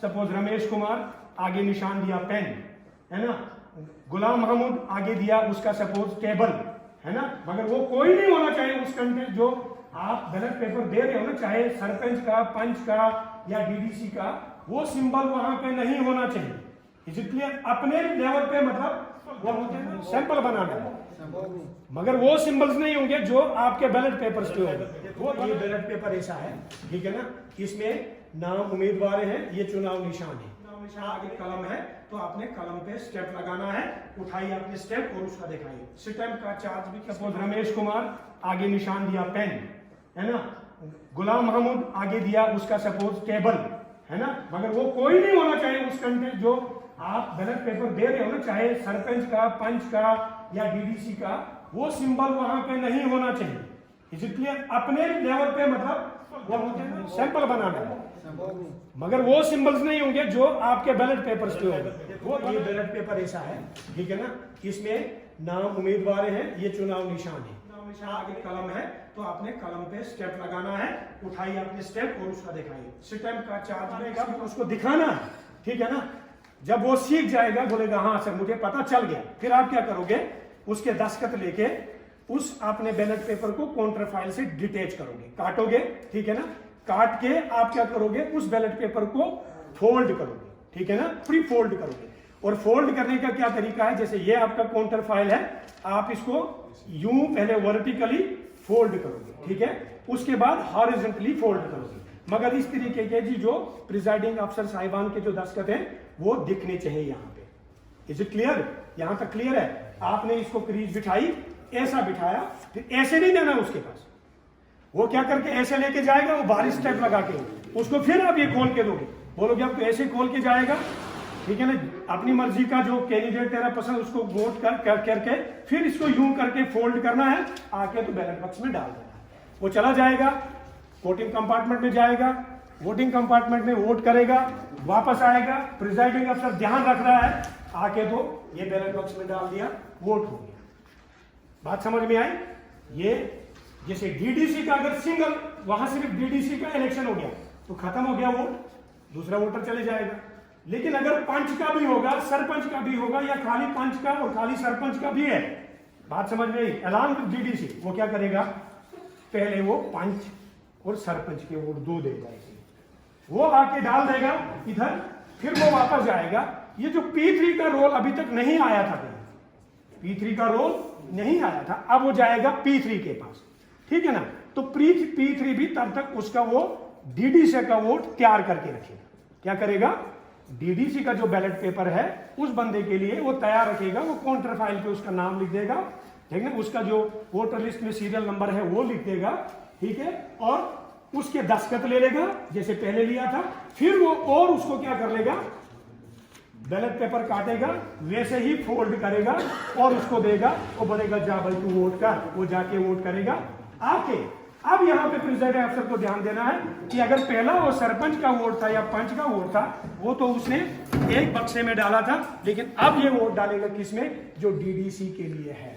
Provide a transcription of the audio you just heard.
Suppose Ramesh Kumar, आगे निशान दिया पेन, है ना। गुलाम महमूद आगे दिया उसका सपोज टेबल, है ना। मगर वो कोई नहीं होना चाहिए उस कंटेंट जो आप बैलेट पेपर दे रहे हो ना, चाहे सरपंच का, पंच का या डीडीसी का, वो सिंबल वहां पे नहीं होना चाहिए। इसलिए अपने लेवल पे मतलब वो होते हैं सैंपल बनाना है, मगर वो सिंबल्स नहीं होंगे जो आपके बैलेट पेपर्स पे होंगे। वो ये बैलेट पेपर ऐसा है, ठीक है ना, इसमें नाम उम्मीदवार हैं, ये चुनाव निशान है, आगे कलम है, तो आपने कलम पे स्टेप लगाना है, उठाइए अपने स्टेप और उसका दिखाइए। स्टेप का चार्ज भी, सपोज रमेश कुमार आगे निशान दिया पेन, है ना। गुलाम महमूद आगे दिया उसका सपोज टेबल, है ना। मगर वो कोई नहीं होना चाहिए उस कंटेंट जो आप बैलेट पेपर दे रहे हो ना, चाहे सरपंच का, पंच का या डीडीसी का, वो सिंबल वहां पे नहीं होना चाहिए। इसलिए अपने लेवल पे मतलब वो होते हैं सैंपल बनाना है, मगर वो सिंबल्स नहीं होंगे जो आपके बैलेट पेपर्स पे होंगे। वो ये बैलेट पेपर ऐसा है, ठीक है ना, इसमें नाम उम्मीदवार हैं, ये चुनाव निशान है, आगे कलम है, तो आपने कलम पे स्टेप लगाना है, उठाइए अपने स्टेप और उसका दिखाइए। स्टेप का चार्ज रहेगा, उसको दिखाना है, ठीक है ना। जब वो सीख जाएगा, बोलेगा हाँ सर मुझे पता चल गया, फिर आप क्या करोगे, उसके दस्तखत लेके उस आपने बैलेट पेपर को काउंटर फाइल से डिटेच करोगे, काटोगे, ठीक है ना। काट के आप क्या करोगे, उस बैलेट पेपर को फोल्ड करोगे, ठीक है ना, फ्री फोल्ड करोगे। और फोल्ड करने का क्या तरीका है, जैसे ये आपका काउंटर फाइल है, आप इसको यूं पहले वर्टिकली फोल्ड करोगे, ठीक है, उसके बाद हॉरिजॉन्टली फोल्ड करोगे। मगर इस तरीके के जी जो प्रिजाइडिंग अफसर साहिबान के जो दस्तखत हैं वो दिखने चाहिए यहाँ पे। Is it clear? यहाँ तक क्लियर है? आपने इसको क्रीज बिठाई, ऐसा बिठाया, फिर ऐसे नहीं देना उसके पास, वो क्या करके ऐसे लेके जाएगा, वो बाहरी स्टेप लगा के उसको फिर आप ये खोल के दोगे, बोलोगे आपको ऐसे खोल के जाएगा, ठीक है ना। अपनी मर्जी का जो कैंडिडेट तेरा पसंद उसको वोट करके फिर इसको यूं करके फोल्ड करना है, आके तो बैलेट बॉक्स में डाल देना है, वो चला जाएगा, वोटिंग कंपार्टमेंट में जाएगा, वोटिंग कंपार्टमेंट में वोट करेगा, वापस आएगा, प्रिजाइडिंग अफसर ध्यान रख रहा है, आके तो ये बैलेट बॉक्स में डाल दिया, वोट हो गया। बात समझ में आई? ये जैसे डीडीसी का अगर सिंगल, वहां सिर्फ डीडीसी का इलेक्शन हो गया तो खत्म हो गया वोट, दूसरा वोटर चले जाएगा। लेकिन अगर पंच का भी होगा, सरपंच का भी होगा, या खाली पंच का और खाली सरपंच का भी है, बात समझ में आई? अलार्म विद डीडीसी वो क्या करेगा, पहले वो पंच और सरपंच के वोट दो देगा, वो आके डाल देगा इधर, फिर वो वापस जाएगा। ये जो P3 का रोल अभी तक नहीं आया था, P3 का रोल नहीं आया था, अब वो जाएगा P3 के पास, ठीक है ना। तो P3 भी तब तक उसका वो डीडीसी का वोट तैयार करके रखेगा। क्या करेगा, डीडीसी का जो बैलेट पेपर है उस बंदे के लिए वो तैयार रखेगा, वो काउंटर फाइल पे उसका नाम लिख देगा, ठीक है, उसका जो वोटर लिस्ट में सीरियल नंबर है वो लिख देगा, ठीक है, और उसके दस्तखत ले लेगा जैसे पहले लिया था, फिर वो और उसको क्या कर लेगा, बैलेट पेपर काटेगा, वैसे ही फोल्ड करेगा और उसको देगा, वो बोलेगा जा भाई तू वोट कर, वो जाके वोट करेगा आके। अब यहाँ पे प्रिजाइडिंग अफसर को ध्यान देना है कि अगर पहला वो सरपंच का वोट था या पंच का वोट था, वो तो उसने एक बक्से में डाला था, लेकिन अब ये वोट डालेगा किसमें, जो डीडीसी के लिए है।